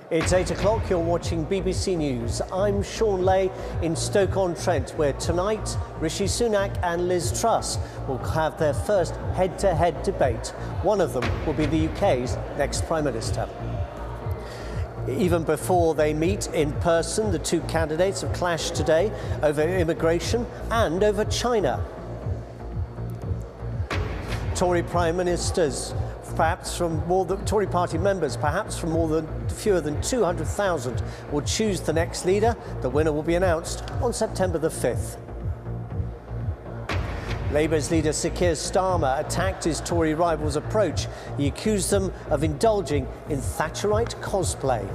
It's 8 o'clock, you're watching BBC News. I'm Shaun Ley in Stoke-on-Trent, where tonight Rishi Sunak and Liz Truss will have their first head-to-head debate. One of them will be the UK's next Prime Minister. Even before they meet in person, the two candidates have clashed today over immigration and over China. Tory Prime Ministers, Tory party members, perhaps from fewer than 200,000, will choose the next leader. The winner will be announced on September the 5th. Labour's leader Sir Keir Starmer attacked his Tory rivals' approach. He accused them of indulging in Thatcherite cosplay.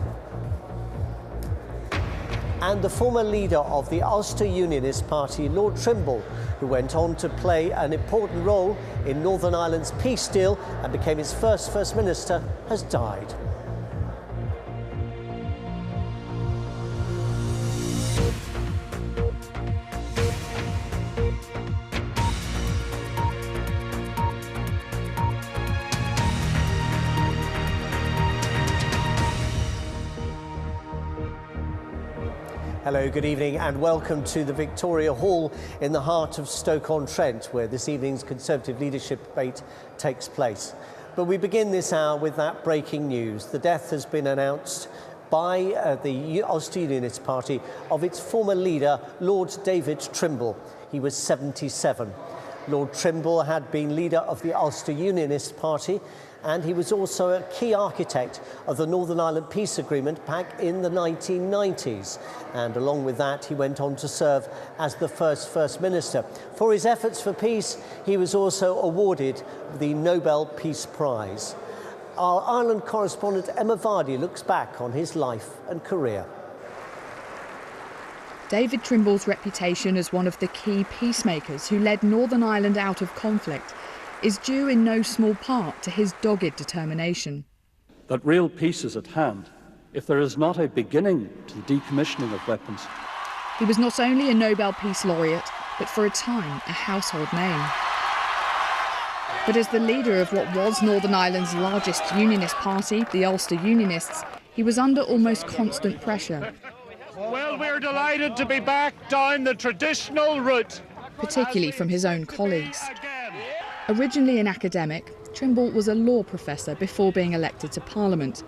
And the former leader of the Ulster Unionist Party, Lord Trimble, who went on to play an important role in Northern Ireland's peace deal and became its First Minister, has died. Hello, good evening and welcome to the Victoria Hall in the heart of Stoke-on-Trent, where this evening's Conservative leadership debate takes place. But we begin this hour with that breaking news. The death has been announced by the Ulster Unionist Party of its former leader, Lord David Trimble. He was 77. Lord Trimble had been leader of the Ulster Unionist Party, and he was also a key architect of the Northern Ireland Peace Agreement back in the 1990s. And along with that, he went on to serve as the First Minister. For his efforts for peace, he was also awarded the Nobel Peace Prize. Our Ireland correspondent Emma Vardy looks back on his life and career. David Trimble's reputation as one of the key peacemakers who led Northern Ireland out of conflict is due in no small part to his dogged determination. That real peace is at hand if there is not a beginning to the decommissioning of weapons. He was not only a Nobel Peace Laureate, but for a time a household name. But as the leader of what was Northern Ireland's largest unionist party, the Ulster Unionists, he was under almost constant pressure. Well, we're delighted to be back down the traditional route. Particularly from his own colleagues. Originally an academic, Trimble was a law professor before being elected to Parliament.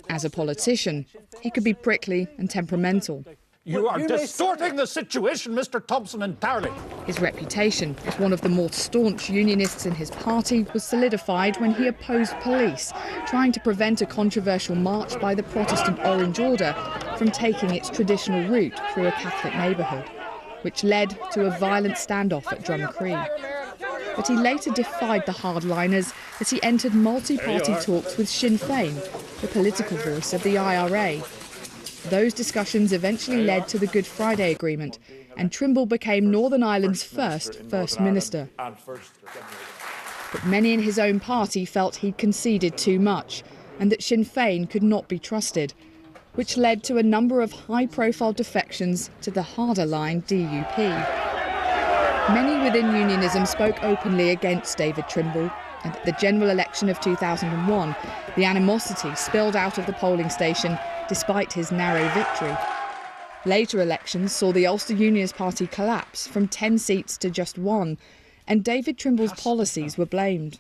As a politician, he could be prickly and temperamental. You are distorting the situation, Mr. Thompson, entirely. His reputation as one of the more staunch unionists in his party was solidified when he opposed police trying to prevent a controversial march by the Protestant Orange Order from taking its traditional route through a Catholic neighbourhood, which led to a violent standoff at Drumcree. But he later defied the hardliners as he entered multi-party talks with Sinn Féin, the political voice of the IRA. Those discussions eventually led to the Good Friday Agreement, and Trimble became Northern Ireland's First Minister. But many in his own party felt he'd conceded too much, and that Sinn Féin could not be trusted, which led to a number of high-profile defections to the harder line DUP. Many within unionism spoke openly against David Trimble, and at the general election of 2001, the animosity spilled out of the polling station despite his narrow victory. Later elections saw the Ulster Unionist Party collapse from 10 seats to just 1, and David Trimble's policies were blamed.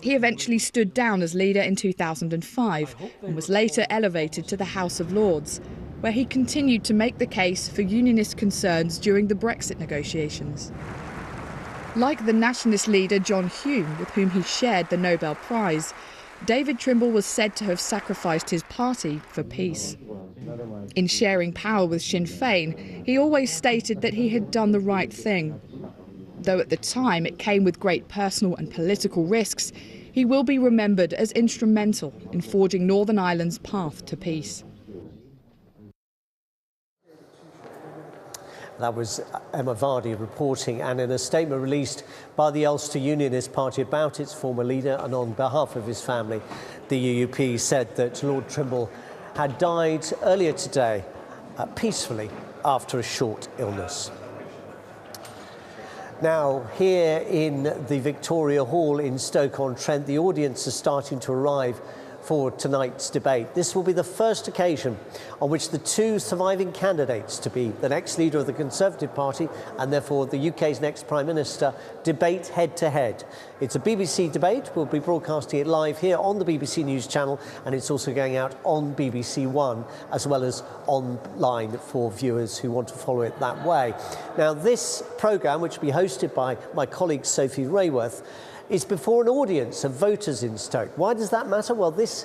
He eventually stood down as leader in 2005 and was later elevated to the House of Lords, where he continued to make the case for unionist concerns during the Brexit negotiations. Like the nationalist leader John Hume, with whom he shared the Nobel Prize, David Trimble was said to have sacrificed his party for peace. In sharing power with Sinn Féin, he always stated that he had done the right thing. Though at the time it came with great personal and political risks, he will be remembered as instrumental in forging Northern Ireland's path to peace. That was Emma Vardy reporting, and in a statement released by the Ulster Unionist Party about its former leader and on behalf of his family, the UUP said that Lord Trimble had died earlier today peacefully after a short illness. Now, here in the Victoria Hall in Stoke-on-Trent, the audience is starting to arrive for tonight's debate. This will be the first occasion on which the two surviving candidates to be the next leader of the Conservative Party and therefore the UK's next Prime Minister debate head-to-head. It's a BBC debate. We'll be broadcasting it live here on the BBC News channel, and it's also going out on BBC One as well as online for viewers who want to follow it that way. Now, this programme, which will be hosted by my colleague Sophie Rayworth, is before an audience of voters in Stoke. Why does that matter? Well, this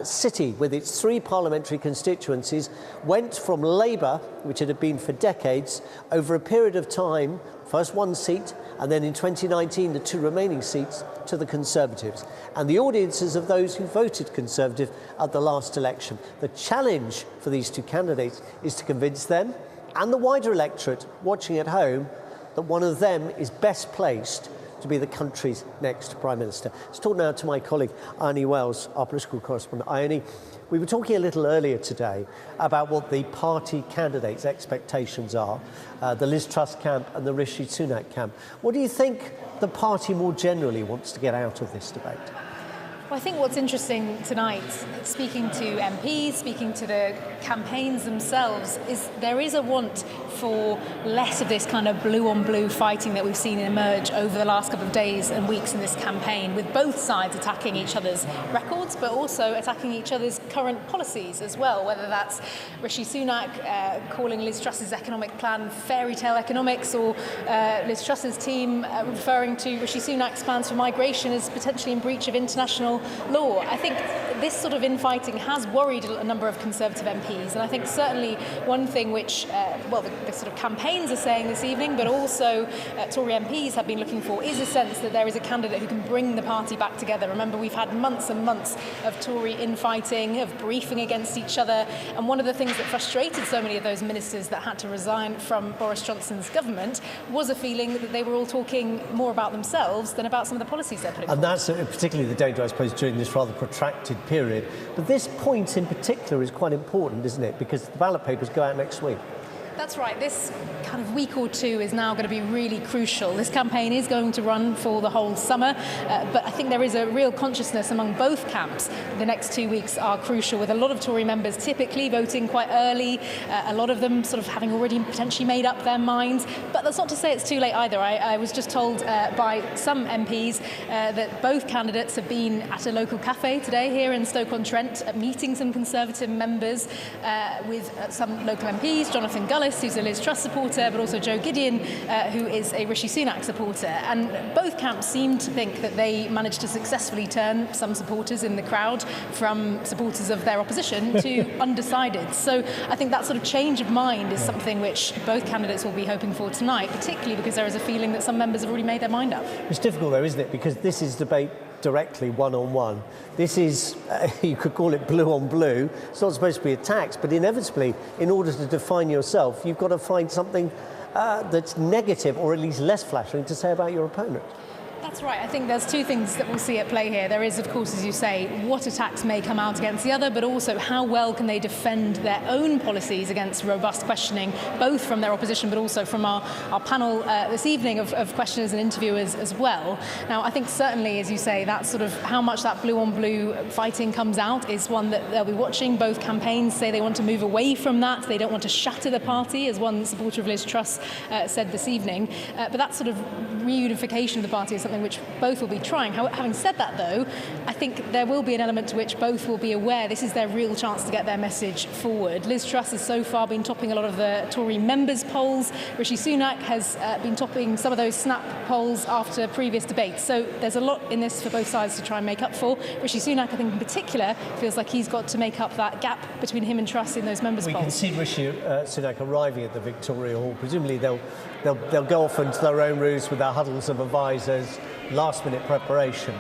city, with its 3 parliamentary constituencies, went from Labour, which it had been for decades, over a period of time, first 1 seat, and then in 2019 the 2 remaining seats, to the Conservatives. And the audiences of those who voted Conservative at the last election. The challenge for these 2 candidates is to convince them and the wider electorate watching at home that one of them is best placed to be the country's next Prime Minister. Let's talk now to my colleague Ione Wells, our political correspondent. Ione, we were talking a little earlier today about what the party candidates' expectations are, the Liz Truss camp and the Rishi Sunak camp. What do you think the party more generally wants to get out of this debate? Well, I think what's interesting tonight, speaking to MPs, speaking to the campaigns themselves, is there is a want for less of this kind of blue-on-blue fighting that we've seen emerge over the last couple of days and weeks in this campaign, with both sides attacking each other's records, but also attacking each other's current policies as well, whether that's Rishi Sunak calling Liz Truss's economic plan fairy tale economics, or Liz Truss's team referring to Rishi Sunak's plans for migration as potentially in breach of international law. I think this sort of infighting has worried a number of Conservative MPs, and I think certainly one thing which, the sort of campaigns are saying this evening, but also Tory MPs have been looking for, is a sense that there is a candidate who can bring the party back together. Remember, we've had months and months of Tory infighting, of briefing against each other, and one of the things that frustrated so many of those ministers that had to resign from Boris Johnson's government was a feeling that they were all talking more about themselves than about some of the policies they're putting forward. And that's particularly the danger, I suppose, during this rather protracted period. But this point in particular is quite important, isn't it? Because the ballot papers go out next week. That's right. This kind of week or two is now going to be really crucial. This campaign is going to run for the whole summer, but I think there is a real consciousness among both camps. The next 2 weeks are crucial, with a lot of Tory members typically voting quite early, a lot of them sort of having already potentially made up their minds. But that's not to say it's too late either. I was just told by some MPs that both candidates have been at a local cafe today here in Stoke-on-Trent, meeting some Conservative members with some local MPs, Jonathan Gullis, who's a Liz Truss supporter, but also Joe Gideon, who is a Rishi Sunak supporter. And both camps seem to think that they managed to successfully turn some supporters in the crowd from supporters of their opposition to undecided. So I think that sort of change of mind is something which both candidates will be hoping for tonight, particularly because there is a feeling that some members have already made their mind up. It's difficult though, isn't it? Because this is debate directly one-on-one. This is, you could call it blue on blue. It's not supposed to be attacks, but inevitably, in order to define yourself, you've got to find something that's negative, or at least less flattering, to say about your opponent. That's right. I think there's 2 things that we'll see at play here. There is, of course, as you say, what attacks may come out against the other, but also how well can they defend their own policies against robust questioning, both from their opposition, but also from our panel this evening of questioners and interviewers as well. Now, I think certainly, as you say, that sort of how much that blue-on-blue fighting comes out is one that they'll be watching. Both campaigns say they want to move away from that. They don't want to shatter the party, as one supporter of Liz Truss said this evening. But that sort of reunification of the party is something which both will be trying. Having said that, though, I think there will be an element to which both will be aware this is their real chance to get their message forward. Liz Truss has so far been topping a lot of the Tory members' polls. Rishi Sunak has been topping some of those snap polls after previous debates. So there's a lot in this for both sides to try and make up for. Rishi Sunak, I think in particular, feels like he's got to make up that gap between him and Truss in those members' polls. We can see Rishi Sunak arriving at the Victoria Hall. Presumably they'll go off into their own routes with their huddles of advisors, last-minute preparation.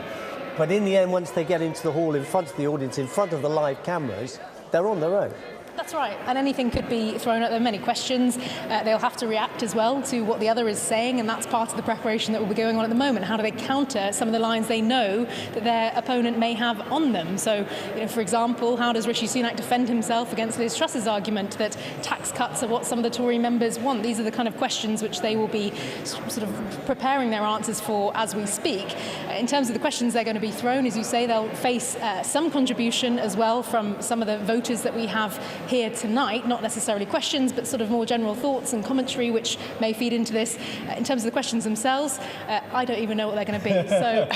But in the end, once they get into the hall, in front of the audience, in front of the live cameras, they're on their own. That's right, and anything could be thrown at them, many questions. They'll have to react as well to what the other is saying, and that's part of the preparation that will be going on at the moment. How do they counter some of the lines they know that their opponent may have on them? So, for example, how does Rishi Sunak defend himself against Liz Truss's argument that tax cuts are what some of the Tory members want? These are the kind of questions which they will be sort of preparing their answers for as we speak. In terms of the questions they're going to be thrown, as you say, they'll face some contribution as well from some of the voters that we have here tonight, not necessarily questions, but sort of more general thoughts and commentary which may feed into this. In terms of the questions themselves, I don't even know what they're going to be, so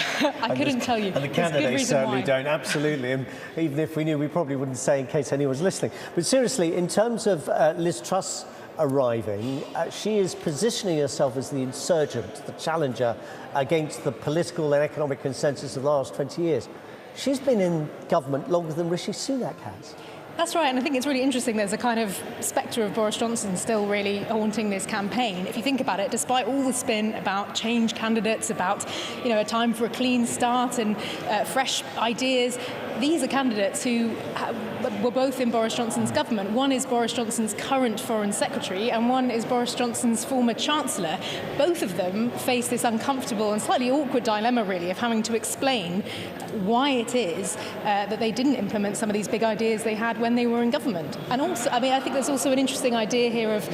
I couldn't tell you. And the candidates certainly don't, absolutely. And even if we knew, we probably wouldn't say in case anyone's listening. But seriously, in terms of Liz Truss arriving, she is positioning herself as the insurgent, the challenger against the political and economic consensus of the last 20 years. She's been in government longer than Rishi Sunak has. That's right, and I think it's really interesting. There's a kind of spectre of Boris Johnson still really haunting this campaign. If you think about it, despite all the spin about change candidates, about a time for a clean start and fresh ideas, these are candidates who were both in Boris Johnson's government. One is Boris Johnson's current Foreign Secretary and one is Boris Johnson's former Chancellor. Both of them face this uncomfortable and slightly awkward dilemma, really, of having to explain why it is that they didn't implement some of these big ideas they had when they were in government. And also, I think there's also an interesting idea here of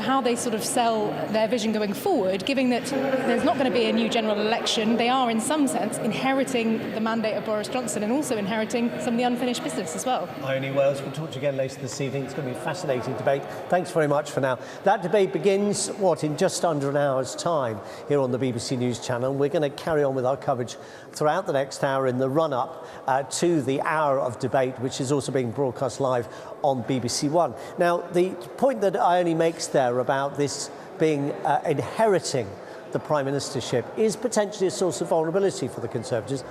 how they sort of sell their vision going forward, given that there's not going to be a new general election. They are, in some sense, inheriting the mandate of Boris Johnson and also inheriting some of the unfinished business as well. Ione Wells, we'll talk to you again later this evening. It's going to be a fascinating debate. Thanks very much for now. That debate begins, in just under an hour's time here on the BBC News Channel. We're going to carry on with our coverage throughout the next hour in the run-up to the hour of debate, which is also being broadcast live on BBC One. Now, the point that Ione makes there about this being inheriting the Prime Ministership is potentially a source of vulnerability for the Conservatives.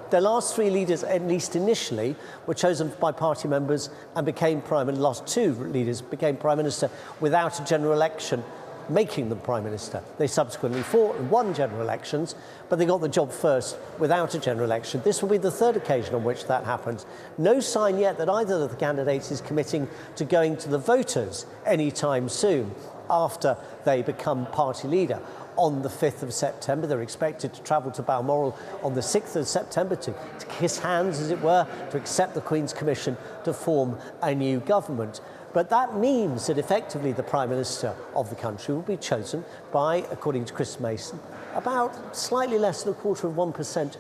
Their last three leaders, at least initially, were chosen by party members and became Prime Minister. Last two leaders became Prime Minister without a general election making them Prime Minister. They subsequently fought and won general elections, but they got the job first without a general election. This will be the third occasion on which that happens. No sign yet that either of the candidates is committing to going to the voters anytime soon after they become party leader. On the 5th of September. They're expected to travel to Balmoral on the 6th of September to kiss hands, as it were, to accept the Queen's commission to form a new government. But that means that effectively the Prime Minister of the country will be chosen by, according to Chris Mason, about slightly less than 0.25%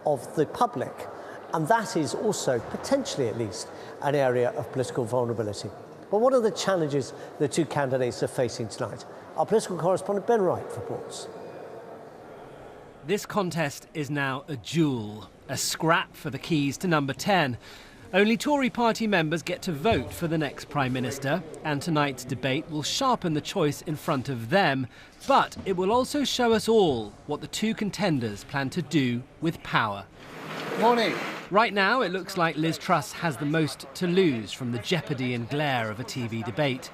of the public. And that is also, potentially at least, an area of political vulnerability. But what are the challenges the two candidates are facing tonight? Our political correspondent Ben Wright reports. This contest is now a duel, a scrap for the keys to number 10. Only Tory party members get to vote for the next Prime Minister, and tonight's debate will sharpen the choice in front of them, but it will also show us all what the two contenders plan to do with power. Morning. Right now, it looks like Liz Truss has the most to lose from the jeopardy and glare of a TV debate.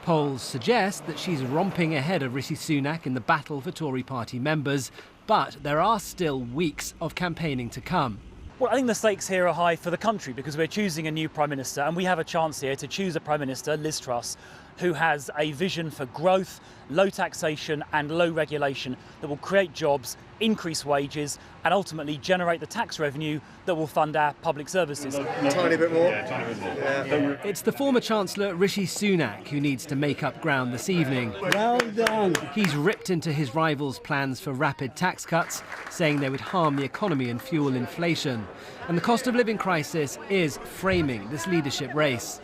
Polls suggest that she's romping ahead of Rishi Sunak in the battle for Tory party members, but there are still weeks of campaigning to come. Well, I think the stakes here are high for the country because we're choosing a new Prime Minister, and we have a chance here to choose a Prime Minister, Liz Truss, who has a vision for growth, low taxation and low regulation that will create jobs, increase wages and ultimately generate the tax revenue that will fund our public services. Tiny bit more. Yeah. It's the former Chancellor Rishi Sunak who needs to make up ground this evening. Well done. He's ripped into his rivals' plans for rapid tax cuts, saying they would harm the economy and fuel inflation. And the cost of living crisis is framing this leadership race.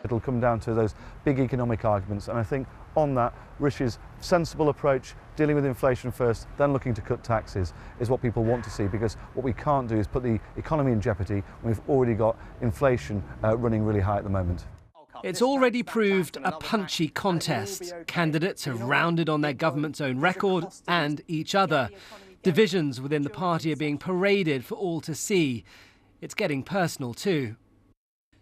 It'll come down to those big economic arguments, and I think on that, Rishi's sensible approach, dealing with inflation first, then looking to cut taxes, is what people want to see, because what we can't do is put the economy in jeopardy when we've already got inflation running really high at the moment. It's already proved a punchy contest. Candidates have rounded on their government's own record and each other. Divisions within the party are being paraded for all to see. It's getting personal too.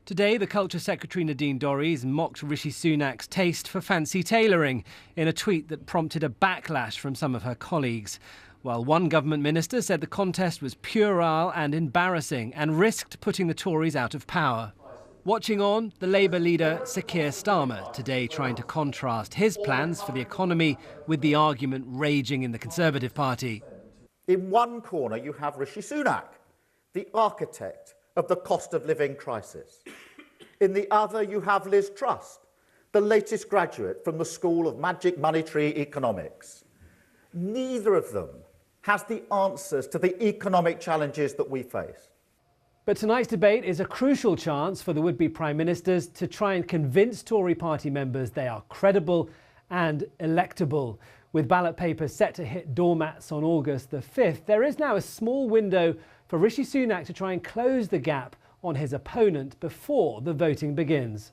Today, the Culture Secretary Nadine Dorries mocked Rishi Sunak's taste for fancy tailoring in a tweet that prompted a backlash from some of her colleagues, while one government minister said the contest was puerile and embarrassing and risked putting the Tories out of power. Watching on, the Labour leader Sir Keir Starmer, today trying to contrast his plans for the economy with the argument raging in the Conservative Party. In one corner you have Rishi Sunak, the architect of the cost of living crisis. In the other you have Liz Truss, the latest graduate from the School of Magic Monetary Economics. Neither of them has the answers to the economic challenges that we face. But tonight's debate is a crucial chance for the would-be Prime Ministers to try and convince Tory party members they are credible and electable. With ballot papers set to hit doormats on August the 5th, there is now a small window for Rishi Sunak to try and close the gap on his opponent before the voting begins.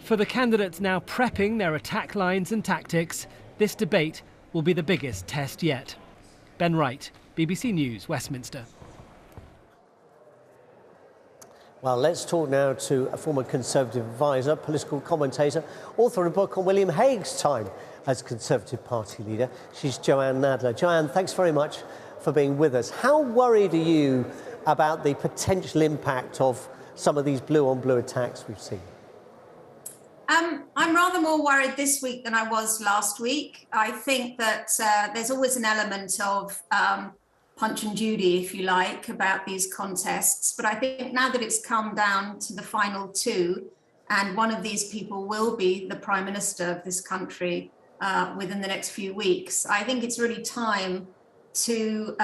For the candidates now prepping their attack lines and tactics, this debate will be the biggest test yet. Ben Wright, BBC News, Westminster. Well, let's talk now to a former Conservative advisor, political commentator, author of a book on William Hague's time as Conservative Party leader. She's Joanne Nadler. Joanne, thanks very much for being with us. How worried are you about the potential impact of some of these blue-on-blue attacks we've seen? I'm rather more worried this week than I was last week. I think that there's always an element of Punch and Judy, if you like, about these contests. But I think now that it's come down to the final two, and one of these people will be the Prime Minister of this country within the next few weeks, I think it's really time to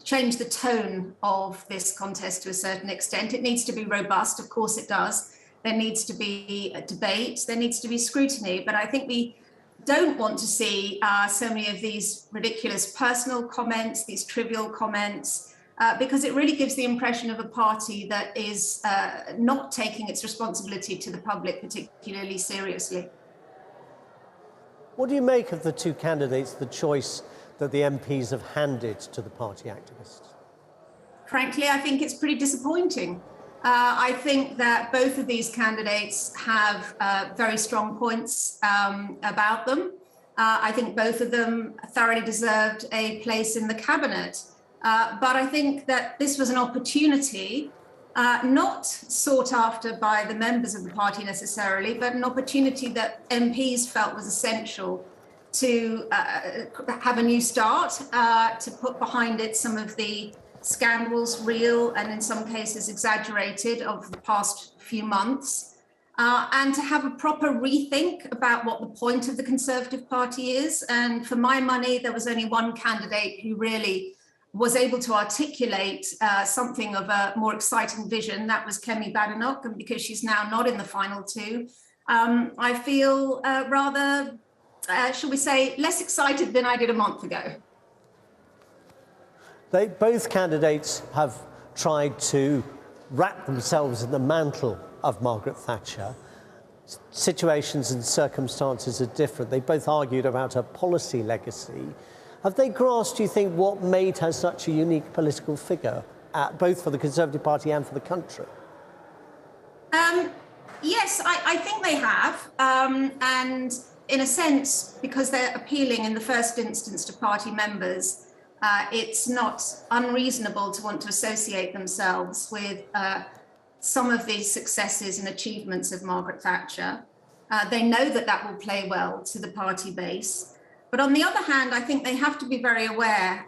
change the tone of this contest to a certain extent. It needs to be robust, of course it does. There needs to be a debate, there needs to be scrutiny, but I think we don't want to see so many of these ridiculous personal comments, these trivial comments, because it really gives the impression of a party that is not taking its responsibility to the public particularly seriously. What do you make of the two candidates, the choice that the MPs have handed to the party activists? Frankly, I think it's pretty disappointing. I think that both of these candidates have very strong points about them. I think both of them thoroughly deserved a place in the cabinet. But I think that this was an opportunity not sought after by the members of the party necessarily, but an opportunity that MPs felt was essential to have a new start, to put behind it some of the scandals, real and in some cases exaggerated, of the past few months, and to have a proper rethink about what the point of the Conservative Party is. And for my money, there was only one candidate who really was able to articulate something of a more exciting vision. That was Kemi Badenoch, and because she's now not in the final two, I feel rather, shall we say, less excited than I did a month ago. Both candidates have tried to wrap themselves in the mantle of Margaret Thatcher. Situations and circumstances are different. They both argued about her policy legacy. Have they grasped, do you think, what made her such a unique political figure, both for the Conservative Party and for the country? Yes, I think they have. And in a sense, because they're appealing in the first instance to party members, it's not unreasonable to want to associate themselves with some of the successes and achievements of Margaret Thatcher. They know that that will play well to the party base. But on the other hand, I think they have to be very aware,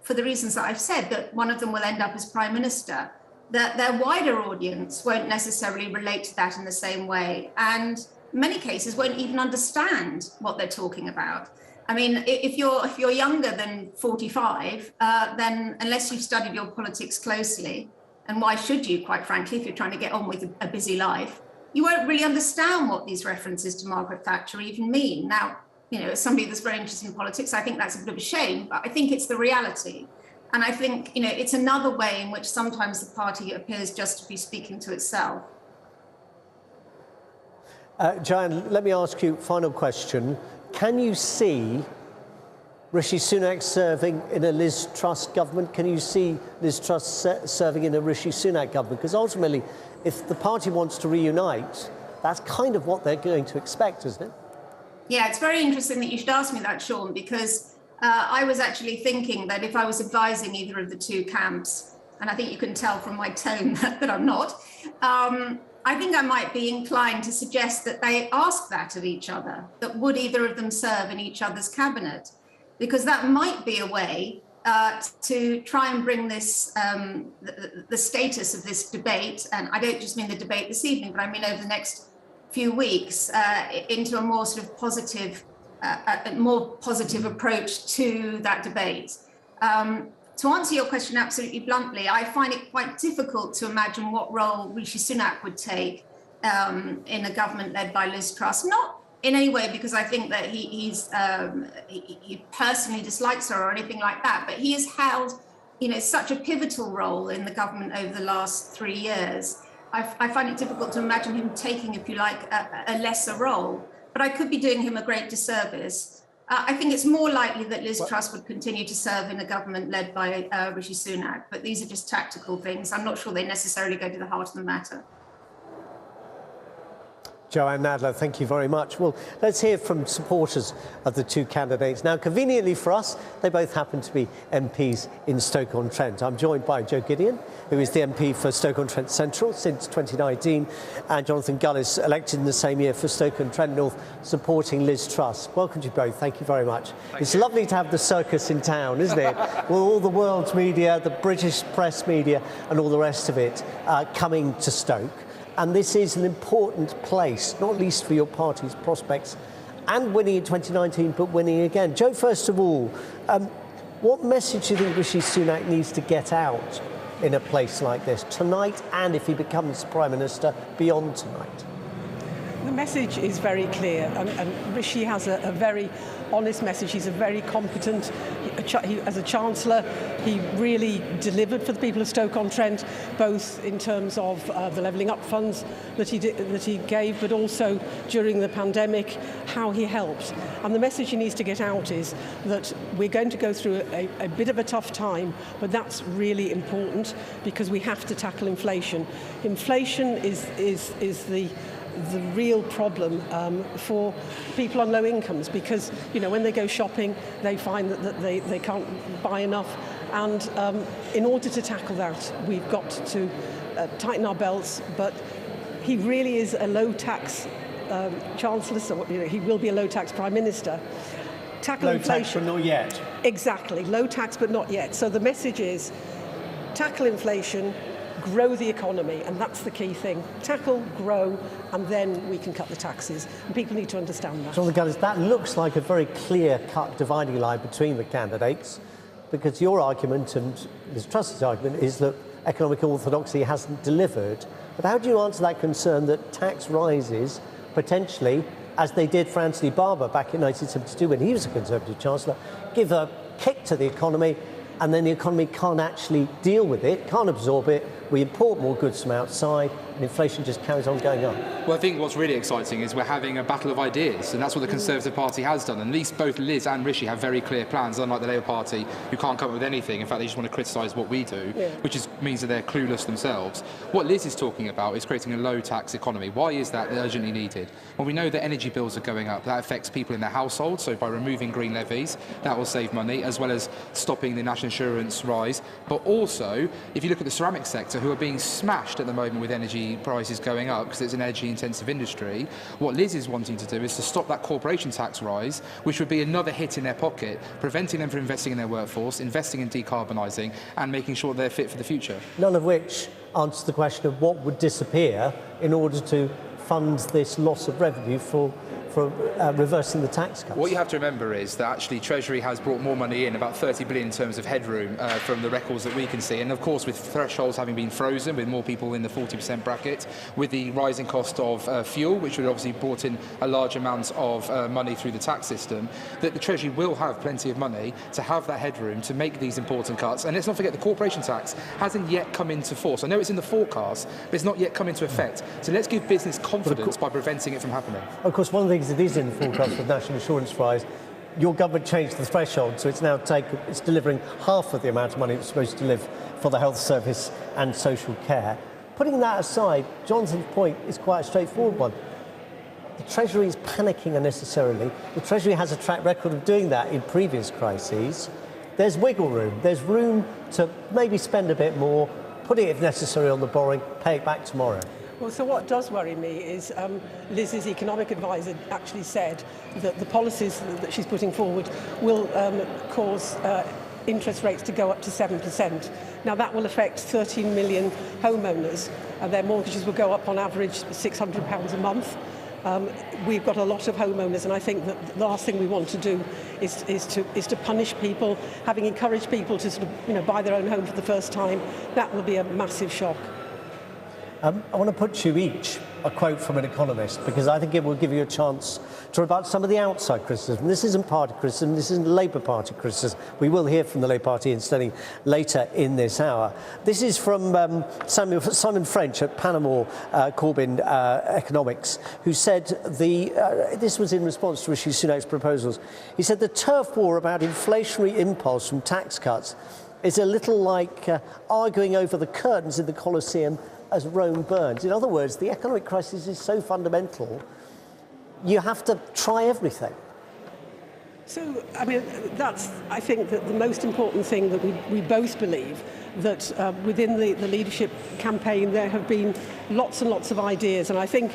for the reasons that I've said, that one of them will end up as Prime Minister, that their wider audience won't necessarily relate to that in the same way, and in many cases won't even understand what they're talking about. I mean, if you're younger than 45, then unless you've studied your politics closely, and why should you, quite frankly, if you're trying to get on with a busy life, you won't really understand what these references to Margaret Thatcher even mean. Now, you know, as somebody that's very interested in politics, I think that's a bit of a shame, but I think it's the reality. And I think, you know, it's another way in which sometimes the party appears just to be speaking to itself. Joanne, let me ask you, final question. Can you see Rishi Sunak serving in a Liz Truss government? Can you see Liz Truss serving in a Rishi Sunak government? Because ultimately, if the party wants to reunite, that's kind of what they're going to expect, isn't it? Yeah, it's very interesting that you should ask me that, Shaun, because I was actually thinking that if I was advising either of the two camps, and I think you can tell from my tone that I'm not, I think I might be inclined to suggest that they ask that of each other, that would either of them serve in each other's cabinet, because that might be a way to try and bring this, the status of this debate, and I don't just mean the debate this evening, but I mean over the next few weeks, into a more sort of positive, more positive approach to that debate. To answer your question absolutely bluntly, I find it quite difficult to imagine what role Rishi Sunak would take in a government led by Liz Truss. Not in any way because I think that he personally dislikes her or anything like that, but he has held, such a pivotal role in the government over the last 3 years. I find it difficult to imagine him taking, if you like, a lesser role, but I could be doing him a great disservice. I think it's more likely that Liz Truss would continue to serve in a government led by Rishi Sunak, but these are just tactical things. I'm not sure they necessarily go to the heart of the matter. Joanne Nadler, thank you very much. Well, let's hear from supporters of the two candidates. Now, conveniently for us, they both happen to be MPs in Stoke-on-Trent. I'm joined by Joe Gideon, who is the MP for Stoke-on-Trent Central since 2019, and Jonathan Gullis, elected in the same year for Stoke-on-Trent North, supporting Liz Truss. Welcome to you both. Thank you very much. It's lovely to have the circus in town, isn't it? With all the world's media, the British press media, and all the rest of it coming to Stoke. And this is an important place, not least for your party's prospects and winning in 2019, but winning again. Joe, first of all, what message do you think Rishi Sunak needs to get out in a place like this tonight, and if he becomes Prime Minister, beyond tonight? The message is very clear, and Rishi has a very honest message. He's a very competent, as a Chancellor, he really delivered for the people of Stoke-on-Trent, both in terms of the levelling up funds that he gave, but also during the pandemic, how he helped. And the message he needs to get out is that we're going to go through a bit of a tough time, but that's really important because we have to tackle inflation. Inflation is the real problem for people on low incomes, because when they go shopping they find that they can't buy enough, and in order to tackle that we've got to tighten our belts. But he really is a low tax Chancellor, so he will be a low tax Prime Minister. Tackle low inflation. Tax but not yet. Exactly, low tax but not yet. So the message is tackle inflation, grow the economy, and that's the key thing. Tackle, grow, and then we can cut the taxes. And people need to understand that. Jonathan Gullis, that looks like a very clear-cut dividing line between the candidates, because your argument and Liz Truss's argument is that economic orthodoxy hasn't delivered. But how do you answer that concern that tax rises, potentially, as they did for Anthony Barber back in 1972 when he was a Conservative Chancellor, give a kick to the economy, and then the economy can't actually deal with it, can't absorb it, we import more goods from outside, and inflation just carries on going up? Well, I think what's really exciting is we're having a battle of ideas, and that's what the Conservative Party has done. And at least both Liz and Rishi have very clear plans, unlike the Labour Party, who can't come up with anything. In fact, they just want to criticise what we do, which means that they're clueless themselves. What Liz is talking about is creating a low-tax economy. Why is that urgently needed? Well, we know that energy bills are going up. That affects people in their households, so by removing green levies, that will save money, as well as stopping the national insurance rise. But also, if you look at the ceramics sector, who are being smashed at the moment with energy prices going up because it's an energy-intensive industry, what Liz is wanting to do is to stop that corporation tax rise, which would be another hit in their pocket, preventing them from investing in their workforce, investing in decarbonising, and making sure they're fit for the future. None of which answers the question of what would disappear in order to fund this loss of revenue for reversing the tax cuts. What you have to remember is that actually Treasury has brought more money in, about 30 billion in terms of headroom from the records that we can see. And of course, with thresholds having been frozen, with more people in the 40% bracket, with the rising cost of fuel, which would obviously brought in a large amount of money through the tax system, that the Treasury will have plenty of money to have that headroom to make these important cuts. And let's not forget the corporation tax hasn't yet come into force. I know it's in the forecast, but it's not yet come into effect. So let's give business confidence by preventing it from happening. Of course, one of the things that is in the forecast with national insurance rise, your government changed the threshold, so it's now it's delivering half of the amount of money it's supposed to deliver for the health service and social care. Putting that aside, Johnson's point is quite a straightforward one. The Treasury is panicking unnecessarily. The Treasury has a track record of doing that in previous crises. There's wiggle room. There's room to maybe spend a bit more, put it, if necessary, on the borrowing, pay it back tomorrow. Well, so what does worry me is Liz's economic advisor actually said that the policies that she's putting forward will cause interest rates to go up to 7%. Now that will affect 13 million homeowners, and their mortgages will go up on average £600 a month. We've got a lot of homeowners, and I think that the last thing we want to do is to punish people. Having encouraged people to sort of, buy their own home for the first time, that will be a massive shock. I want to put you each a quote from an economist, because I think it will give you a chance to rebut some of the outside criticism. This isn't party criticism, this isn't Labour Party criticism. We will hear from the Labour Party instead later in this hour. This is from Simon French at Panama Corbyn Economics, who said this was in response to Rishi Sunak's proposals. He said the turf war about inflationary impulse from tax cuts is a little like arguing over the curtains in the Colosseum as Rome burns. In other words, the economic crisis is so fundamental, you have to try everything. So, I think that the most important thing that we both believe, that within the leadership campaign there have been lots and lots of ideas, and I think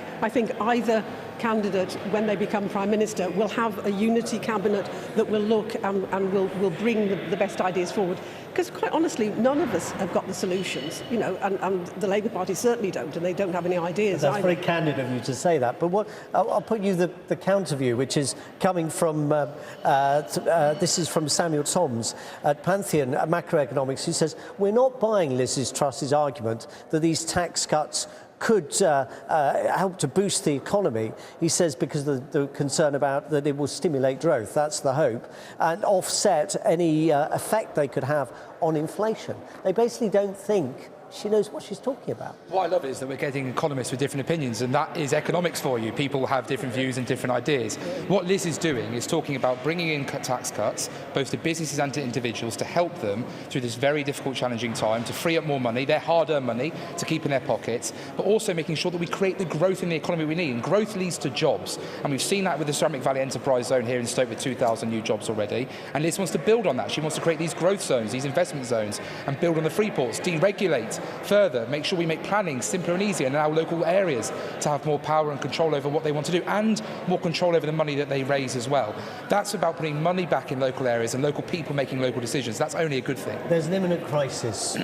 either candidate, when they become Prime Minister, will have a unity cabinet that will look and will bring the best ideas forward. Because quite honestly, none of us have got the solutions, and the Labour Party certainly don't, and they don't have any ideas. That's very candid of you to say that. But I'll put you the counter view, which is coming from, this is from Samuel Toms at Pantheon Macroeconomics, who says, we're not buying Liz Truss's argument that these tax cuts could help to boost the economy. He says because of the concern about that it will stimulate growth, that's the hope, and offset any effect they could have on inflation. They basically don't think she knows what she's talking about. What I love is that we're getting economists with different opinions, and that is economics for you. People have different views and different ideas. What Liz is doing is talking about bringing in tax cuts, both to businesses and to individuals, to help them through this very difficult, challenging time, to free up more money, their hard-earned money, to keep in their pockets, but also making sure that we create the growth in the economy we need. And growth leads to jobs. And we've seen that with the Ceramic Valley Enterprise Zone here in Stoke with 2,000 new jobs already. And Liz wants to build on that. She wants to create these growth zones, these investment zones, and build on the free ports, deregulate further, make sure we make planning simpler and easier in our local areas to have more power and control over what they want to do, and more control over the money that they raise as well. That's about putting money back in local areas and local people making local decisions. That's only a good thing. There's an imminent crisis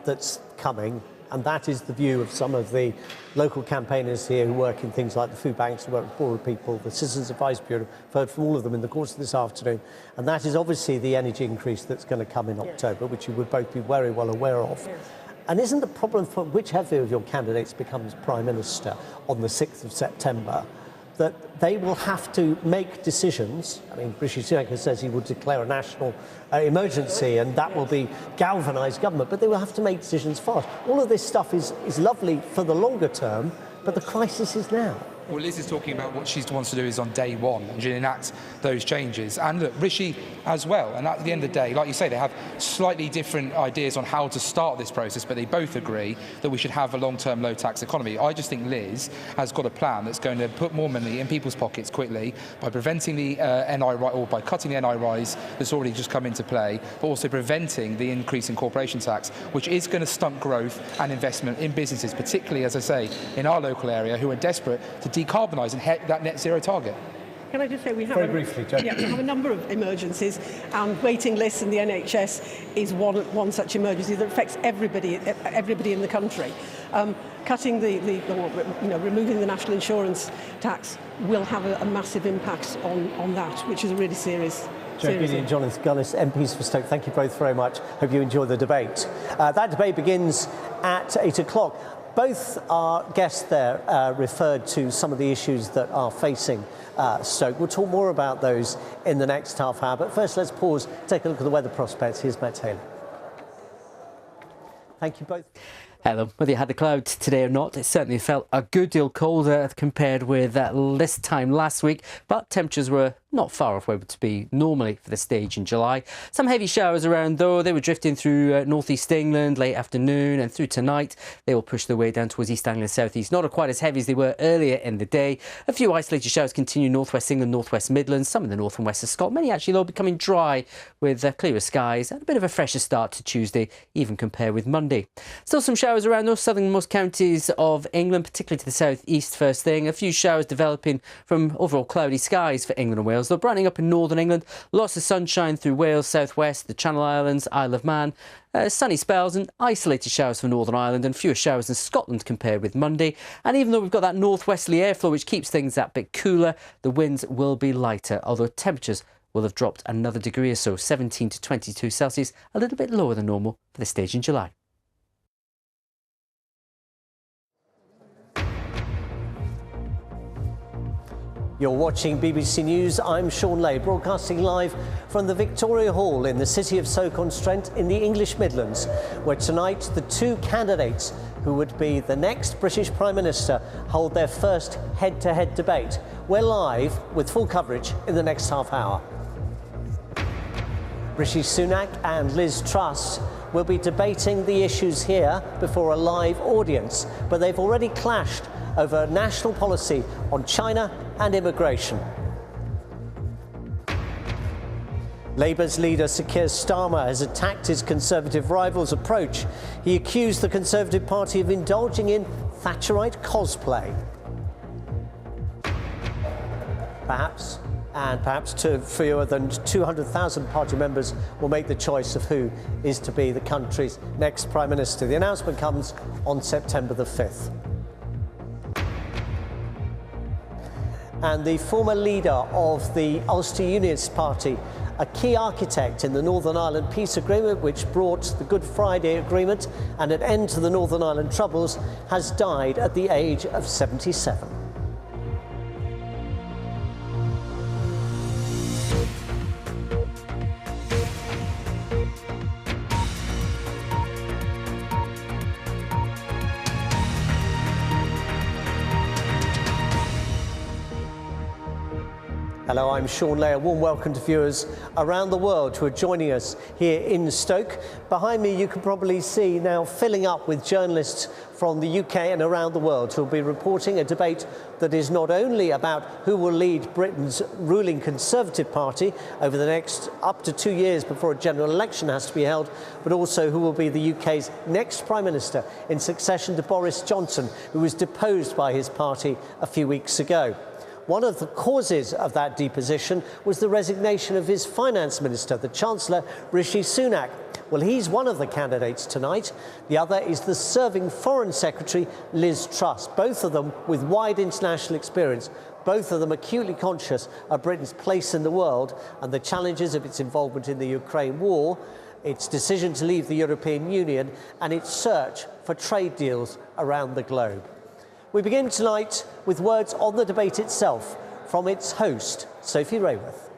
that's coming, and that is the view of some of the local campaigners here who work in things like the food banks, who work with poorer people, the Citizens Advice Bureau. I've heard from all of them in the course of this afternoon. And that is obviously the energy increase that's going to come in October, which you would both be very well aware of. Yes. And isn't the problem for whichever of your candidates becomes Prime Minister on the 6th of September that they will have to make decisions? I mean, Rishi Sunak says he will declare a national emergency and that will be galvanise government, but they will have to make decisions fast. All of this stuff is lovely for the longer term, but the crisis is now. Well, Liz is talking about what she wants to do is on day one, and she'll enact those changes. And look, Rishi as well. And at the end of the day, like you say, they have slightly different ideas on how to start this process, but they both agree that we should have a long-term low-tax economy. I just think Liz has got a plan that's going to put more money in people's pockets quickly by preventing the or by cutting the NI rise that's already just come into play, but also preventing the increase in corporation tax, which is going to stunt growth and investment in businesses, particularly, as I say, in our local area, who are desperate to decarbonise and hit that net zero target. Can I just say we have, very briefly, we have a number of emergencies, and waiting lists in the NHS is one such emergency that affects everybody in the country. Cutting removing the national insurance tax will have a massive impact on that, which is a really serious. Joe Giddy and Jonathan Gullis, MPs for Stoke, thank you both very much. Hope you enjoy the debate. That debate begins at 8 o'clock. Both our guests there referred to some of the issues that are facing Stoke. We'll talk more about those in the next half hour. But first, let's pause, take a look at the weather prospects. Here's Matt Taylor. Thank you both. Hello. Whether you had the clouds today or not, it certainly felt a good deal colder compared with this time last week, but temperatures were not far off where it would be normally for the stage in July. Some heavy showers around though. They were drifting through northeast England late afternoon, and through tonight they will push their way down towards East Anglia southeast. Not quite as heavy as they were earlier in the day. A few isolated showers continue northwest England, northwest Midlands, some in the north and west of Scotland. Many actually though becoming dry with clearer skies and a bit of a fresher start to Tuesday, even compared with Monday. Still some showers around those southernmost counties of England, particularly to the southeast first thing. A few showers developing from overall cloudy skies for England and Wales. They're brightening up in northern England. Lots of sunshine through Wales, southwest, the Channel Islands, Isle of Man. Sunny spells and isolated showers for Northern Ireland, and fewer showers in Scotland compared with Monday. And even though we've got that northwesterly airflow which keeps things that bit cooler, the winds will be lighter, although temperatures will have dropped another degree or so, 17 to 22 Celsius, a little bit lower than normal for the stage in July. You're watching BBC News. I'm Shaun Ley, broadcasting live from the Victoria Hall in the city of Stoke-on-Trent in the English Midlands, where tonight the two candidates who would be the next British Prime Minister hold their first head-to-head debate. We're live with full coverage in the next half hour. Rishi Sunak and Liz Truss will be debating the issues here before a live audience, but they've already clashed over national policy on China and immigration. Labour's leader Sir Keir Starmer has attacked his Conservative rival's approach. He accused the Conservative Party of indulging in Thatcherite cosplay. Perhaps fewer than 200,000 party members will make the choice of who is to be the country's next Prime Minister. The announcement comes on September the 5th. And the former leader of the Ulster Unionist Party, a key architect in the Northern Ireland peace agreement which brought the Good Friday Agreement and an end to the Northern Ireland Troubles, has died at the age of 77. Hello, I'm Shaun Ley. A warm welcome to viewers around the world who are joining us here in Stoke. Behind me you can probably see now filling up with journalists from the UK and around the world who will be reporting a debate that is not only about who will lead Britain's ruling Conservative Party over the next up to 2 years before a general election has to be held, but also who will be the UK's next Prime Minister in succession to Boris Johnson, who was deposed by his party a few weeks ago. One of the causes of that deposition was the resignation of his finance minister, the Chancellor Rishi Sunak. Well, he's one of the candidates tonight. The other is the serving Foreign Secretary, Liz Truss, both of them with wide international experience, both of them acutely conscious of Britain's place in the world and the challenges of its involvement in the Ukraine war, its decision to leave the European Union and its search for trade deals around the globe. We begin tonight with words on the debate itself from its host, Sophie Rayworth.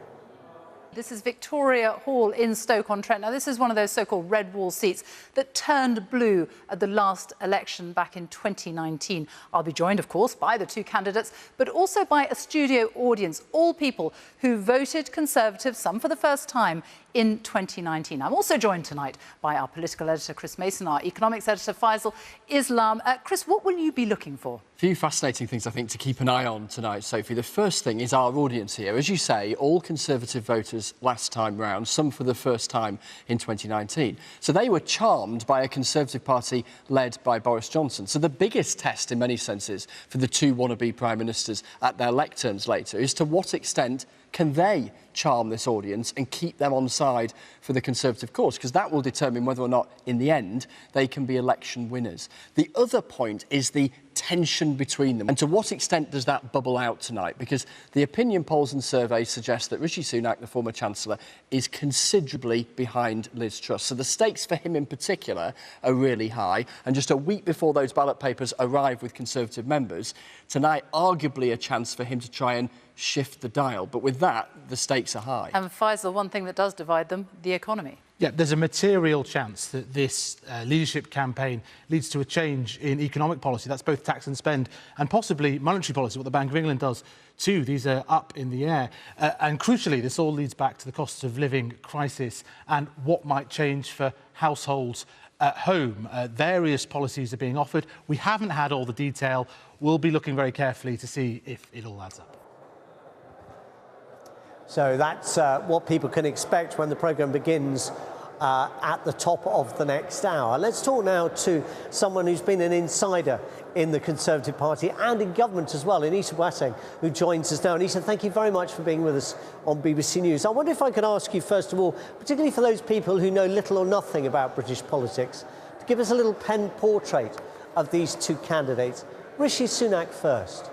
This is Victoria Hall in Stoke-on-Trent. Now, this is one of those so-called red wall seats that turned blue at the last election back in 2019. I'll be joined, of course, by the two candidates, but also by a studio audience, all people who voted Conservative, some for the first time, in 2019. I'm also joined tonight by our political editor, Chris Mason, our economics editor, Faisal Islam. Chris, what will you be looking for? A few fascinating things, I think, to keep an eye on tonight, Sophie. The first thing is our audience here. As you say, all Conservative voters last time round, some for the first time in 2019. So they were charmed by a Conservative Party led by Boris Johnson. So the biggest test, in many senses, for the two wannabe Prime Ministers at their lecterns later is to what extent can they charm this audience and keep them on side for the Conservative cause, because that will determine whether or not, in the end, they can be election winners. The other point is the tension between them, and to what extent does that bubble out tonight? Because the opinion polls and surveys suggest that Rishi Sunak, the former Chancellor, is considerably behind Liz Truss. So the stakes for him in particular are really high, and just a week before those ballot papers arrive with Conservative members, tonight arguably a chance for him to try and shift the dial. But with that, the stakes are high. And Faisal, one thing that does divide them, the economy. Yeah, there's a material chance that this leadership campaign leads to a change in economic policy. That's both tax and spend and possibly monetary policy, what the Bank of England does too. These are up in the air. And crucially, this all leads back to the cost of living crisis and what might change for households at home. Various policies are being offered. We haven't had all the detail. We'll be looking very carefully to see if it all adds up. So that's what people can expect when the programme begins at the top of the next hour. Let's talk now to someone who's been an insider in the Conservative Party and in government as well, Anita Boateng, who joins us now. Anita, thank you very much for being with us on BBC News. I wonder if I could ask you, first of all, particularly for those people who know little or nothing about British politics, to give us a little pen portrait of these two candidates. Rishi Sunak first.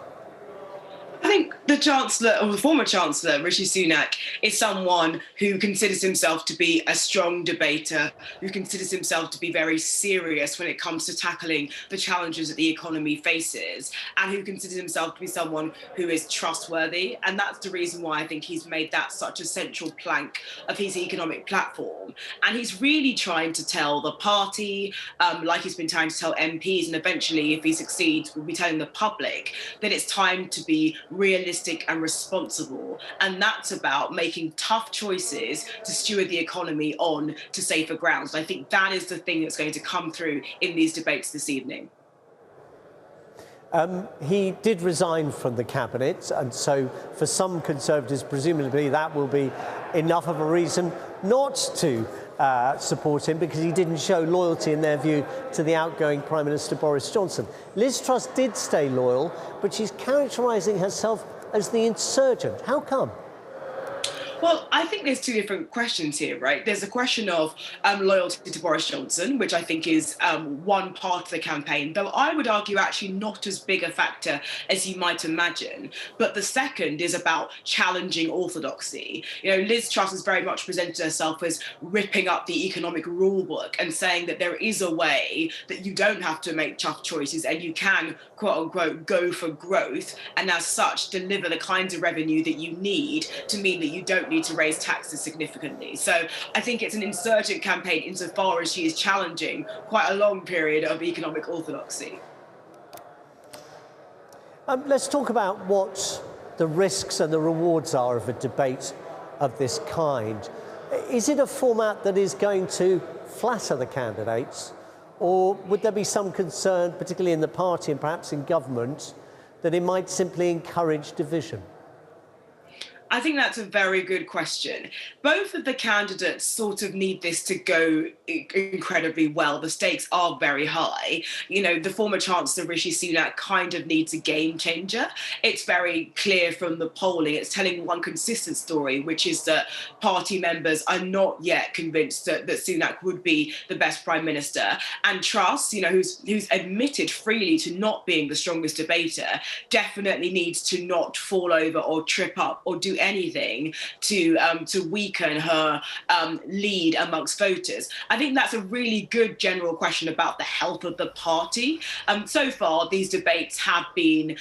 I think the Chancellor, or the former Chancellor, Rishi Sunak, is someone who considers himself to be a strong debater, who considers himself to be very serious when it comes to tackling the challenges that the economy faces, and who considers himself to be someone who is trustworthy. And that's the reason why I think he's made that such a central plank of his economic platform. And he's really trying to tell the party, like he's been trying to tell MPs, and eventually, if he succeeds, will be telling the public that it's time to be realistic and responsible, and that's about making tough choices to steward the economy on to safer grounds. I think that is the thing that's going to come through in these debates this evening. He did resign from the cabinet, and so for some Conservatives, presumably that will be enough of a reason not to support him, because he didn't show loyalty, in their view, to the outgoing Prime Minister Boris Johnson. Liz Truss did stay loyal, but she's characterising herself as the insurgent. How come? Well, I think there's two different questions here, right? There's a question of loyalty to Boris Johnson, which I think is one part of the campaign, though I would argue actually not as big a factor as you might imagine. But the second is about challenging orthodoxy. You know, Liz Truss has very much presented herself as ripping up the economic rule book and saying that there is a way that you don't have to make tough choices and you can, quote unquote, go for growth, and as such deliver the kinds of revenue that you need to mean that you don't need to raise taxes significantly. So I think it's an insurgent campaign insofar as she is challenging quite a long period of economic orthodoxy. Let's talk about what the risks and the rewards are of a debate of this kind. Is it a format that is going to flatter the candidates, or would there be some concern, particularly in the party and perhaps in government, that it might simply encourage division? I think that's a very good question. Both of the candidates sort of need this to go incredibly well. The stakes are very high. You know, the former Chancellor Rishi Sunak kind of needs a game changer. It's very clear from the polling. It's telling one consistent story, which is that party members are not yet convinced that Sunak would be the best Prime Minister. And Truss, you know, who's admitted freely to not being the strongest debater, definitely needs to not fall over or trip up or do anything to weaken her lead amongst voters. I think that's a really good general question about the health of the party. So far, these debates have been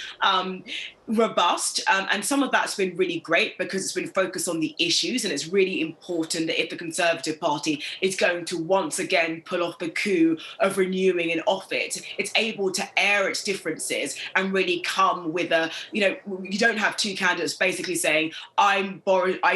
robust, and some of that's been really great because it's been focused on the issues, and it's really important that if the Conservative Party is going to once again pull off the coup of renewing and off it, it's able to air its differences and really come with a, you know, you don't have two candidates basically saying, I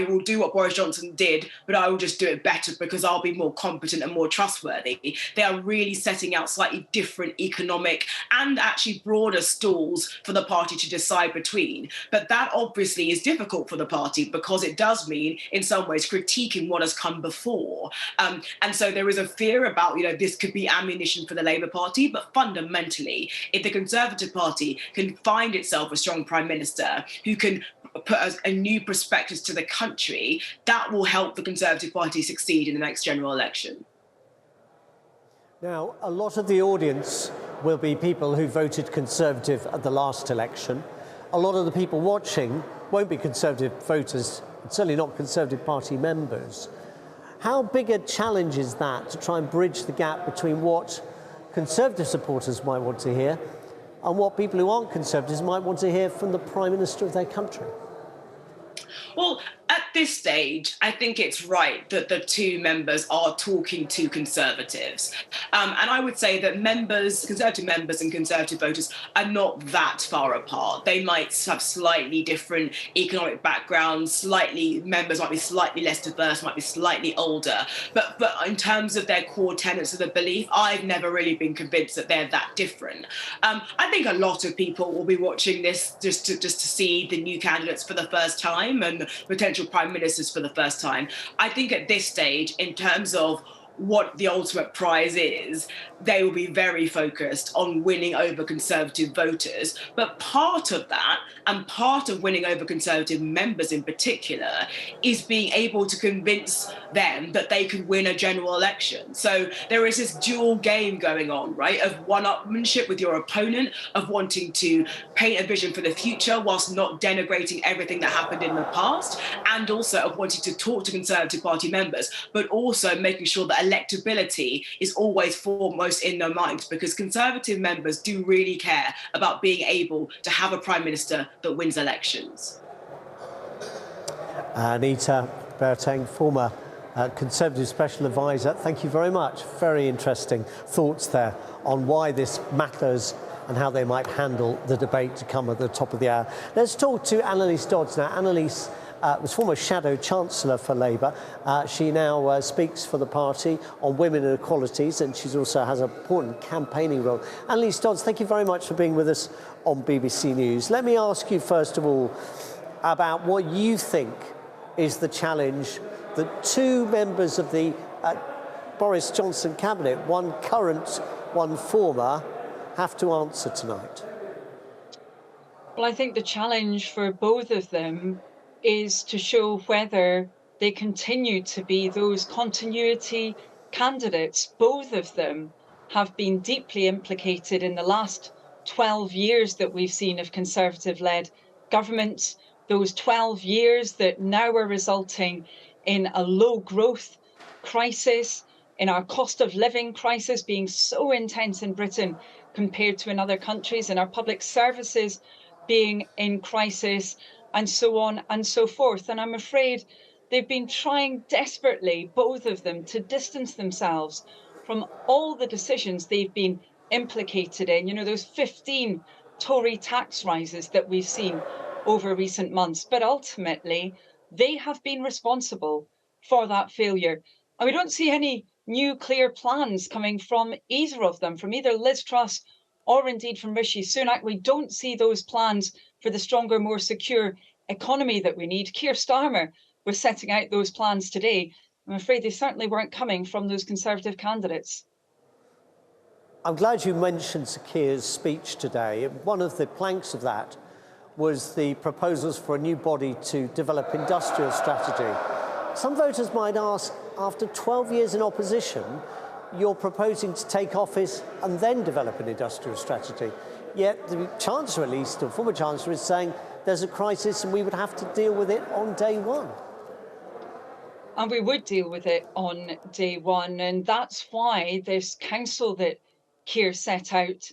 will do what Boris Johnson did, but I will just do it better because I'll be more competent and more trustworthy. They are really setting out slightly different economic and actually broader stalls for the party to decide between. But that obviously is difficult for the party because it does mean, in some ways, critiquing what has come before. And so there is a fear about, you know, this could be ammunition for the Labour Party. But fundamentally, if the Conservative Party can find itself a strong Prime Minister who can put a new perspective to the country, that will help the Conservative Party succeed in the next general election. Now, a lot of the audience will be people who voted Conservative at the last election. A lot of the people watching won't be Conservative voters, certainly not Conservative Party members. How big a challenge is that to try and bridge the gap between what Conservative supporters might want to hear and what people who aren't Conservatives might want to hear from the Prime Minister of their country? Well, at this stage, I think it's right that the two members are talking to Conservatives. And I would say that Conservative members and Conservative voters are not that far apart. They might have slightly different economic backgrounds, members might be slightly less diverse, might be slightly older. But in terms of their core tenets of the belief, I've never really been convinced that they're that different. I think a lot of people will be watching this just to see the new candidates for the first time and potential prime ministers for the first time. I think at this stage, in terms of what the ultimate prize is, they will be very focused on winning over Conservative voters. But part of that, and part of winning over Conservative members in particular, is being able to convince them that they can win a general election. So there is this dual game going on, right, of one-upmanship with your opponent, of wanting to paint a vision for the future whilst not denigrating everything that happened in the past, and also of wanting to talk to Conservative Party members, but also making sure that electability is always foremost in their minds, because Conservative members do really care about being able to have a Prime Minister that wins elections. Anita Bertang, former Conservative Special Advisor, thank you very much. Very interesting thoughts there on why this matters and how they might handle the debate to come at the top of the hour. Let's talk to Annalise Dodds now. Annalise was former Shadow Chancellor for Labour. She now speaks for the party on women and equalities, and she also has an important campaigning role. Annalise Dodds, thank you very much for being with us on BBC News. Let me ask you, first of all, about what you think is the challenge that two members of the Boris Johnson cabinet, one current, one former, have to answer tonight. Well, I think the challenge for both of them is to show whether they continue to be those continuity candidates. Both of them have been deeply implicated in the last 12 years that we've seen of Conservative-led governments, those 12 years that now are resulting in a low growth crisis, in our cost of living crisis being so intense in Britain compared to in other countries, in our public services being in crisis, and so on and so forth. And I'm afraid they've been trying desperately, both of them, to distance themselves from all the decisions they've been implicated in. You know, those 15 Tory tax rises that we've seen over recent months. But ultimately, they have been responsible for that failure. And we don't see any new clear plans coming from either of them, from either Liz Truss or indeed from Rishi Sunak. We don't see those plans for the stronger, more secure economy that we need. Keir Starmer was setting out those plans today. I'm afraid they certainly weren't coming from those Conservative candidates. I'm glad you mentioned Sir Keir's speech today. One of the planks of that was the proposals for a new body to develop industrial strategy. Some voters might ask, after 12 years in opposition, you're proposing to take office and then develop an industrial strategy. Yet the Chancellor, at least, or former Chancellor, is saying there's a crisis and we would have to deal with it on day one. And we would deal with it on day one. And that's why this council that Keir set out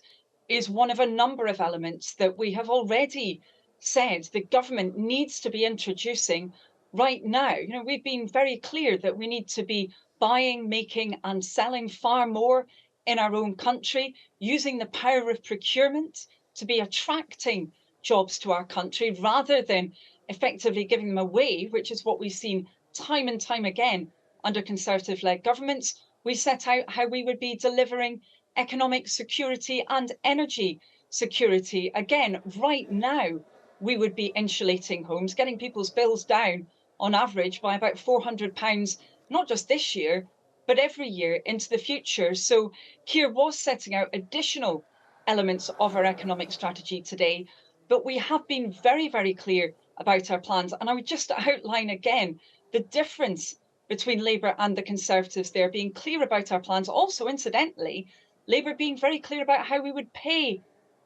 is one of a number of elements that we have already said the government needs to be introducing right now. You know, we've been very clear that we need to be buying, making and selling far more in our own country, using the power of procurement to be attracting jobs to our country rather than effectively giving them away, which is what we've seen time and time again under Conservative-led governments. We set out how we would be delivering economic security and energy security. Again, right now, we would be insulating homes, getting people's bills down on average by about £400, not just this year, but every year into the future. So Keir was setting out additional elements of our economic strategy today, but we have been very, very clear about our plans. And I would just outline again the difference between Labour and the Conservatives there, being clear about our plans. Also, incidentally, Labour being very clear about how we would pay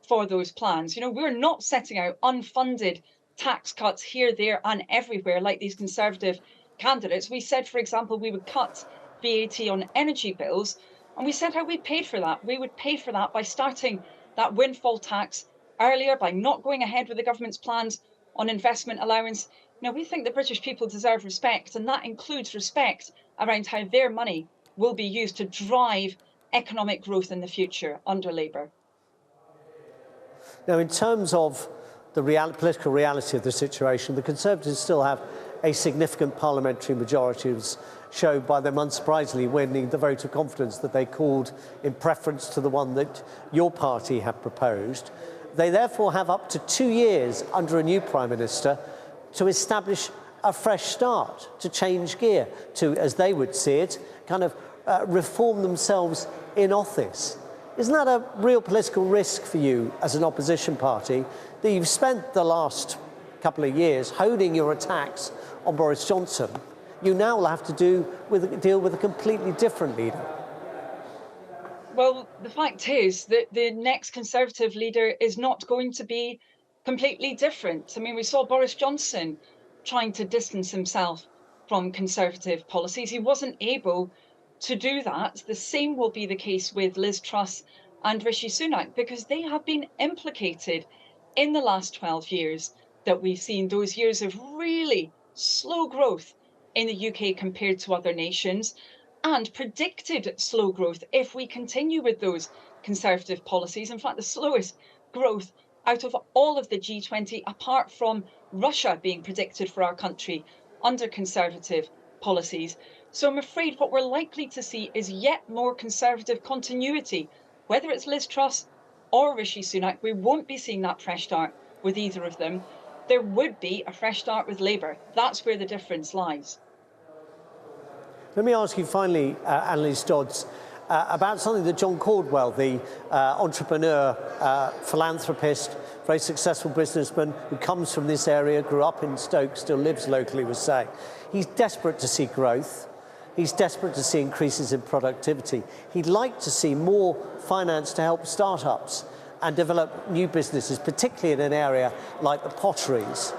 for those plans. You know, we're not setting out unfunded tax cuts here, there and everywhere like these Conservative candidates. We said, for example, we would cut VAT on energy bills, and we said how we paid for that. We would pay for that by starting that windfall tax earlier, by not going ahead with the government's plans on investment allowance Now, we think the British people deserve respect, and that includes respect around how their money will be used to drive economic growth in the future under Labour. Now, in terms of the political reality of the situation, the Conservatives still have a significant parliamentary majority, as shown by them unsurprisingly winning the vote of confidence that they called in preference to the one that your party had proposed. They therefore have up to 2 years under a new Prime Minister to establish a fresh start, to change gear, to, as they would see it, kind of reform themselves in office. Isn't that a real political risk for you as an opposition party, that you've spent the last couple of years honing your attacks on Boris Johnson? You now will have to deal with a completely different leader. Well, the fact is that the next Conservative leader is not going to be completely different. I mean, we saw Boris Johnson trying to distance himself from Conservative policies. He wasn't able to do that. The same will be the case with Liz Truss and Rishi Sunak, because they have been implicated in the last 12 years that we've seen, those years of really slow growth in the UK compared to other nations, and predicted slow growth if we continue with those Conservative policies. In fact, the slowest growth out of all of the G20, apart from Russia being predicted for our country under Conservative policies. So I'm afraid what we're likely to see is yet more Conservative continuity. Whether it's Liz Truss or Rishi Sunak, we won't be seeing that fresh start with either of them. There would be a fresh start with Labour. That's where the difference lies. Let me ask you finally, Annalise Dodds, about something that John Caldwell, the entrepreneur, philanthropist, very successful businessman who comes from this area, grew up in Stoke, still lives locally, was saying. He's desperate to see growth. He's desperate to see increases in productivity. He'd like to see more finance to help startups and develop new businesses, particularly in an area like the potteries.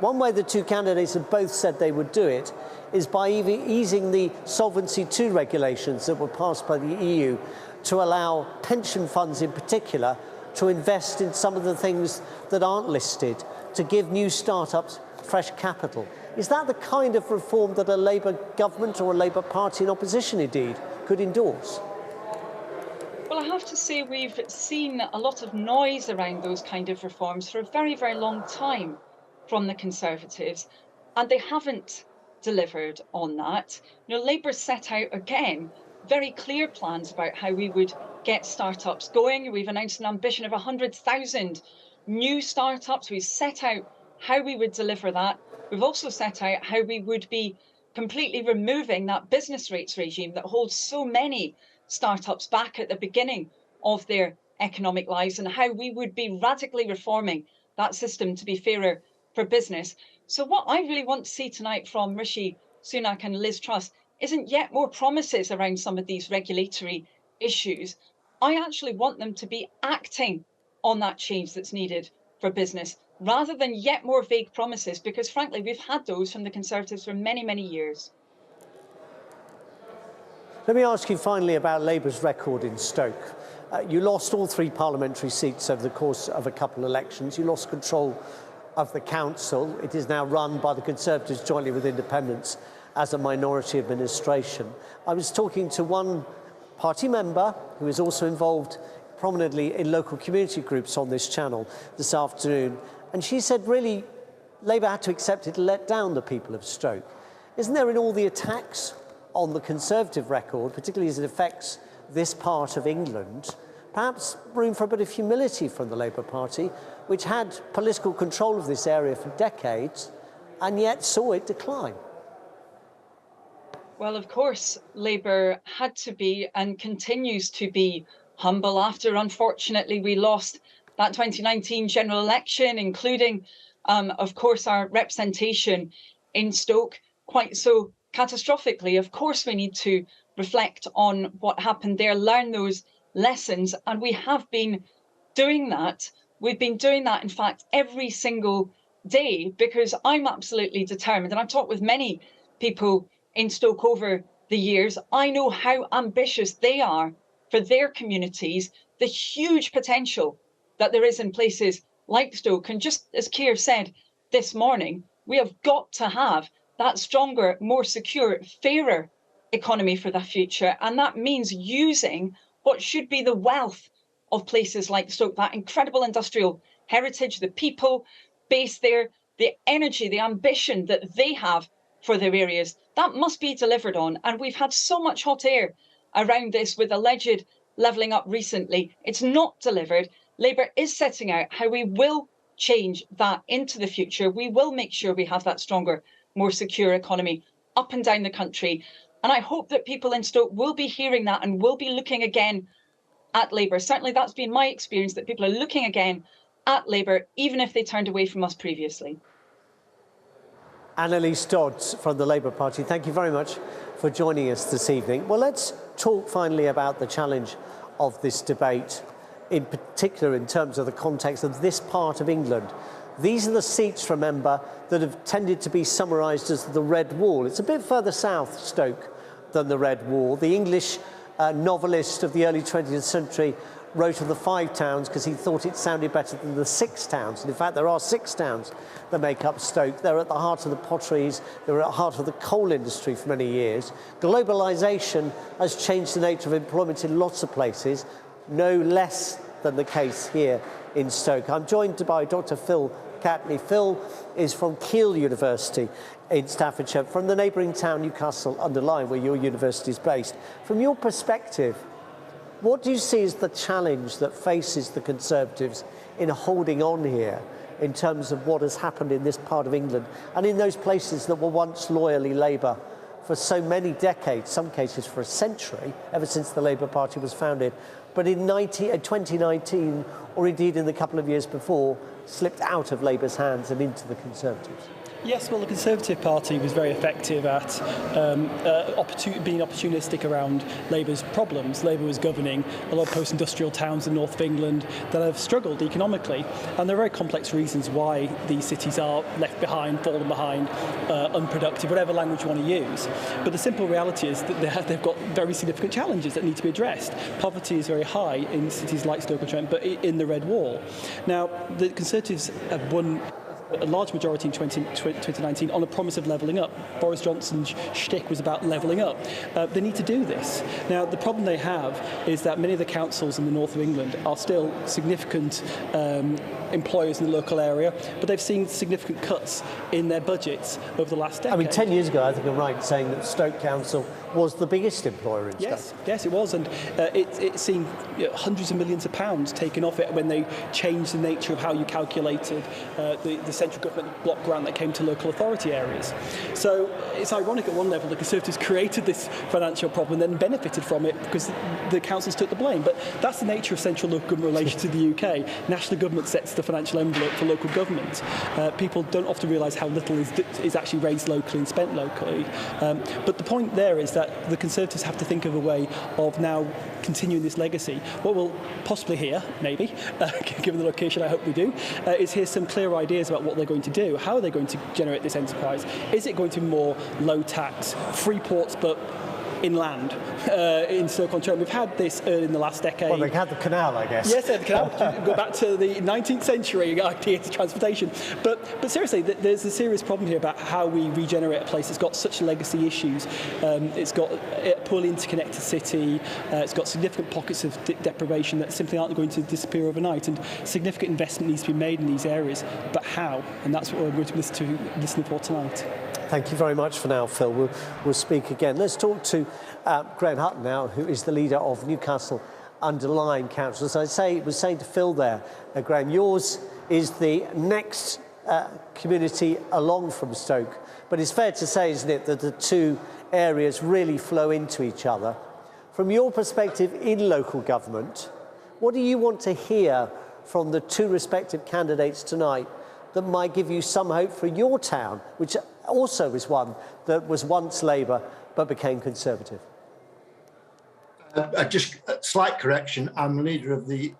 One way the two candidates have both said they would do it is by easing the Solvency II regulations that were passed by the EU to allow pension funds in particular to invest in some of the things that aren't listed, to give new startups fresh capital. Is that the kind of reform that a Labour government or a Labour Party in opposition indeed could endorse? Well, I have to say we've seen a lot of noise around those kind of reforms for a very, very long time from the Conservatives, and they haven't delivered on that. You know, Labour set out again very clear plans about how we would get startups going. We've announced an ambition of 100,000 new startups. We've set out how we would deliver that. We've also set out how we would be completely removing that business rates regime that holds so many startups back at the beginning of their economic lives, and how we would be radically reforming that system to be fairer for business. So what I really want to see tonight from Rishi Sunak and Liz Truss isn't yet more promises around some of these regulatory issues. I actually want them to be acting on that change that's needed for business, rather than yet more vague promises, because frankly, we've had those from the Conservatives for many, many years. Let me ask you finally about Labour's record in Stoke. You lost all 3 parliamentary seats over the course of a couple of elections. You lost control of the council. It is now run by the Conservatives jointly with Independents as a minority administration. I was talking to one party member who is also involved prominently in local community groups on this channel this afternoon, and she said really Labour had to accept it and let down the people of Stoke. Isn't there, in all the attacks on the Conservative record, particularly as it affects this part of England, perhaps room for a bit of humility from the Labour Party, which had political control of this area for decades and yet saw it decline? Well, of course, Labour had to be and continues to be humble after, unfortunately, we lost that 2019 general election, including, of course, our representation in Stoke quite so catastrophically. Of course, we need to reflect on what happened there, learn those lessons, and we have been doing that. We've been doing that, in fact, every single day, because I'm absolutely determined, and I've talked with many people in Stoke over the years. I know how ambitious they are for their communities, the huge potential that there is in places like Stoke. And just as Keir said this morning, We have got to have that stronger, more secure, fairer economy for the future. And that means using what should be the wealth of places like Stoke, that incredible industrial heritage, the people based there, the energy, the ambition that they have for their areas. That must be delivered on. And we've had so much hot air around this with alleged levelling up recently. It's not delivered. Labour is setting out how we will change that into the future. We will make sure we have that stronger, more secure economy up and down the country. And I hope that people in Stoke will be hearing that and will be looking again at Labour. Certainly that's been my experience, that people are looking again at Labour, even if they turned away from us previously. Annalise Dodds from the Labour Party, thank you very much for joining us this evening. Well, let's talk finally about the challenge of this debate, in particular in terms of the context of this part of England. These are the seats, remember, that have tended to be summarised as the Red Wall. It's a bit further south, Stoke, than the Red Wall. The English novelist of the early 20th century wrote of the 5 towns because he thought it sounded better than the 6 towns. And in fact, there are 6 towns that make up Stoke. They're at the heart of the potteries, they're at the heart of the coal industry for many years. Globalisation has changed the nature of employment in lots of places, no less than the case here in Stoke. I'm joined by Dr. Phil Catney. Phil is from Keele University in Staffordshire, from the neighbouring town Newcastle under Lyme, where your university is based. From your perspective, what do you see as the challenge that faces the Conservatives in holding on here in terms of what has happened in this part of England and in those places that were once loyally Labour for so many decades, some cases for a century, ever since the Labour Party was founded, but in 2019, or indeed in the couple of years before, slipped out of Labour's hands and into the Conservatives? Yes, well, the Conservative Party was very effective at being opportunistic around Labour's problems. Labour was governing a lot of post-industrial towns in the north of England that have struggled economically, and there are very complex reasons why these cities are left behind, fallen behind, unproductive, whatever language you want to use. But the simple reality is that they've got very significant challenges that need to be addressed. Poverty is very high in cities like Stoke-on-Trent, but in the Red Wall. Now, the Conservatives have won a large majority in 2019 on a promise of levelling up. Boris Johnson's shtick was about levelling up. They need to do this. Now, the problem they have is that many of the councils in the north of England are still significant employers in the local area, but they've seen significant cuts in their budgets over the last decade. I mean, 10 years ago, I think I'm right in saying that Stoke Council was the biggest employer in Stoke. Yes, it was, and it's seen hundreds of millions of pounds taken off it when they changed the nature of how you calculated the central government block grant that came to local authority areas. So it's ironic at one level the Conservatives created this financial problem and then benefited from it because the councils took the blame. But that's the nature of central local government relations to the UK. National government sets the financial envelope for local government. People don't often realise how little is actually raised locally and spent locally. But the point there is that the Conservatives have to think of a way of now continuing this legacy. What we'll possibly hear, maybe, given the location, I hope we do, is hear some clear ideas about what they're going to do. How are they going to generate this enterprise? Is it going to be more low tax, free ports, but inland in Stoke-on-Trent? We've had this in the last decade. Well, they had the canal, I guess. Yes, they had the canal. Go back to the 19th century ideas of transportation. But seriously, there's a serious problem here about how we regenerate a place that's got such legacy issues. It's got a poorly interconnected city. It's got significant pockets of deprivation that simply aren't going to disappear overnight. And significant investment needs to be made in these areas. But how? And that's what we're going to listen for tonight. Thank you very much for now, Phil. We'll speak again. Let's talk to Graham Hutton now, who is the leader of Newcastle under Lyme Council. As I was saying to Phil there, Graham, yours is the next community along from Stoke. But it's fair to say, isn't it, that the two areas really flow into each other. From your perspective in local government, what do you want to hear from the two respective candidates tonight that might give you some hope for your town, which also is one that was once Labour but became Conservative? Just a slight correction, I'm the leader of the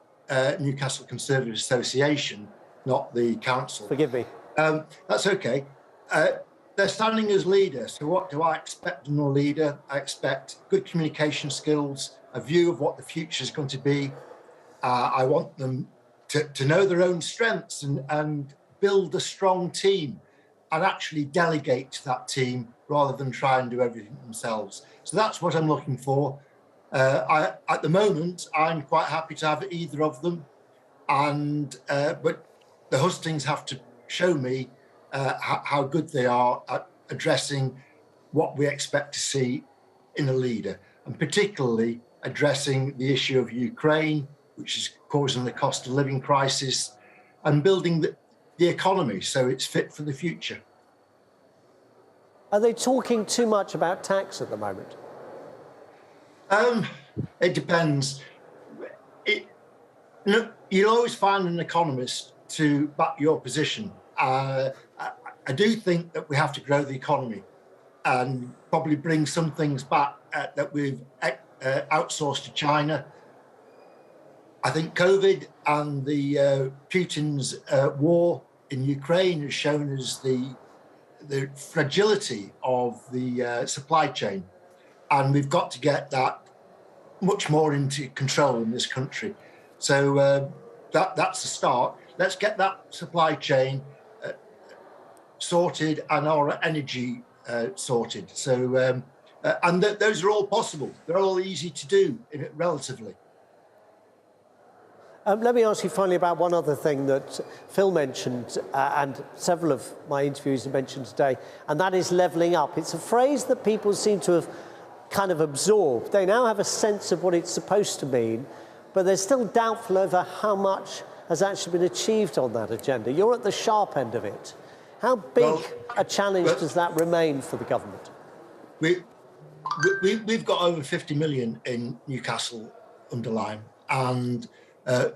Newcastle Conservative Association, not the council. Forgive me. That's okay. They're standing as leaders, so what do I expect from a leader? I expect good communication skills, a view of what the future is going to be. I want them to know their own strengths and build a strong team. and actually delegate to that team rather than try and do everything themselves. So that's what I'm looking for. At the moment, I'm quite happy to have either of them, but the hustings have to show me how good they are at addressing what we expect to see in a leader, and particularly addressing the issue of Ukraine, which is causing the cost of living crisis, and building the economy so it's fit for the future. Are they talking too much about tax at the moment? It depends. You'll always find an economist to back your position. I do think that we have to grow the economy and probably bring some things back that we've outsourced to China. I think COVID and the Putin's war in Ukraine has shown us the fragility of the supply chain, and we've got to get that much more into control in this country. So that's the start. Let's get that supply chain sorted and our energy sorted. So and those are all possible. They're all easy to do relatively. Let me ask you finally about one other thing that Phil mentioned and several of my interviews have mentioned today, and that is levelling up. It's a phrase that people seem to have kind of absorbed. They now have a sense of what it's supposed to mean, but they're still doubtful over how much has actually been achieved on that agenda. You're at the sharp end of it. How big a challenge does that remain for the government? We've got over 50 million in Newcastle under Lyme, and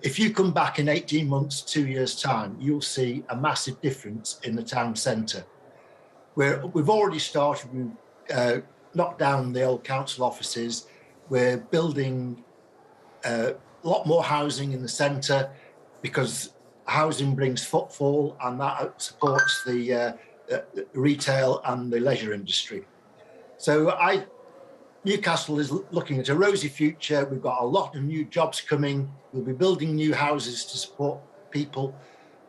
if you come back in 18 months, 2 years' time, you'll see a massive difference in the town centre. We've already started, we've knocked down the old council offices, we're building a lot more housing in the centre because housing brings footfall and that supports the retail and the leisure industry. So Newcastle is looking at a rosy future. We've got a lot of new jobs coming. We'll be building new houses to support people.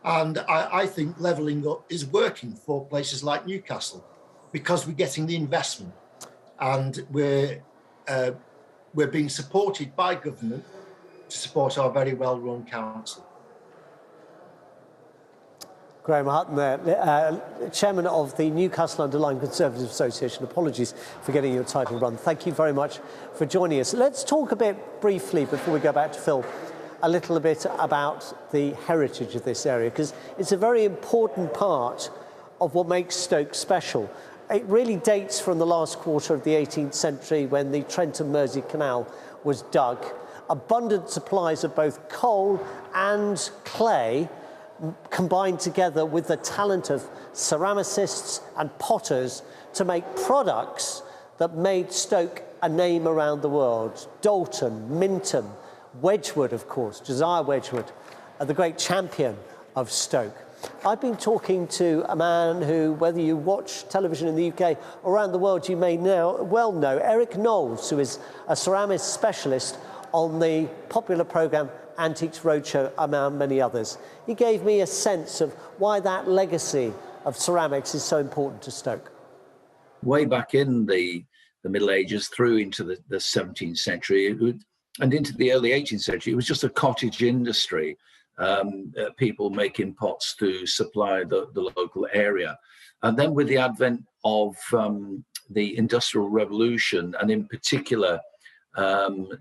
And I think levelling up is working for places like Newcastle because we're getting the investment and we're being supported by government to support our very well-run council. Graham Hutton there, Chairman of the Newcastle under Lyme Conservative Association. Apologies for getting your title wrong. Thank you very much for joining us. Let's talk a bit briefly, before we go back to Phil, a little bit about the heritage of this area, because it's a very important part of what makes Stoke special. It really dates from the last quarter of the 18th century when the Trent and Mersey Canal was dug. Abundant supplies of both coal and clay combined together with the talent of ceramicists and potters to make products that made Stoke a name around the world. Dalton, Minton, Wedgwood, of course, Josiah Wedgwood, the great champion of Stoke. I've been talking to a man who, whether you watch television in the UK or around the world, you may well know, Eric Knowles, who is a ceramics specialist on the popular programme Antiques Roadshow, among many others. He gave me a sense of why that legacy of ceramics is so important to Stoke. Way back in the Middle Ages, through into the 17th century and into the early 18th century, it was just a cottage industry. People making pots to supply the local area. And then with the advent of the Industrial Revolution, and in particular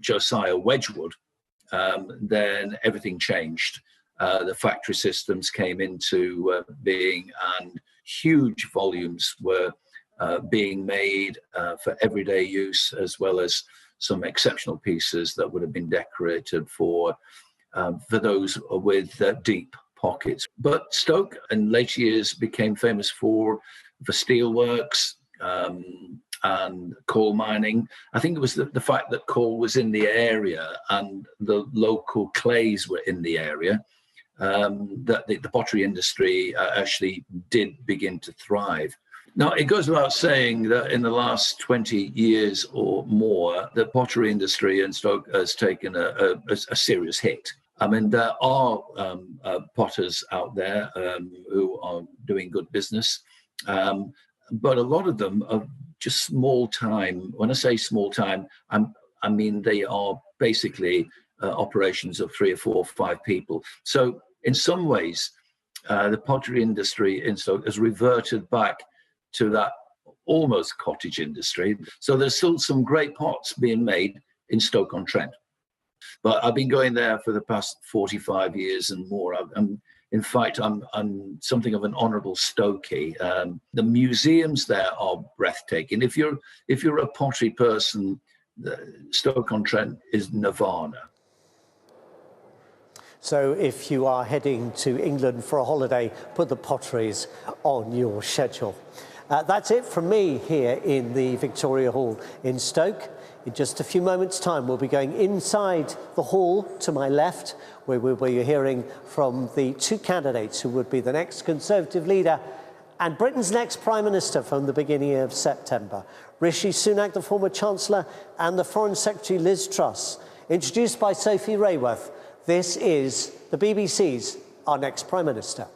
Josiah Wedgwood, then everything changed. The factory systems came into being and huge volumes were being made for everyday use, as well as some exceptional pieces that would have been decorated for those with deep pockets. But Stoke in later years became famous for steelworks and coal mining. I think it was the fact that coal was in the area and the local clays were in the area that the pottery industry actually did begin to thrive. Now, it goes without saying that in the last 20 years or more, the pottery industry in Stoke has taken a serious hit. I mean, there are potters out there who are doing good business. But a lot of them are just small time. When I say small time, I mean they are basically operations of 3 or 4 or 5 people. So in some ways, the pottery industry in Stoke has reverted back to that almost cottage industry. So there's still some great pots being made in Stoke-on-Trent. But I've been going there for the past 45 years and more. In fact, I'm something of an honourable Stokey. The museums there are breathtaking. If you're a pottery person, Stoke-on-Trent is nirvana. So if you are heading to England for a holiday, put the potteries on your schedule. That's it from me here in the Victoria Hall in Stoke. In just a few moments' time, we'll be going inside the hall to my left, where we'll be hearing from the 2 candidates who would be the next Conservative leader and Britain's next Prime Minister from the beginning of September. Rishi Sunak, the former Chancellor, and the Foreign Secretary Liz Truss. Introduced by Sophie Rayworth, this is the BBC's Our Next Prime Minister.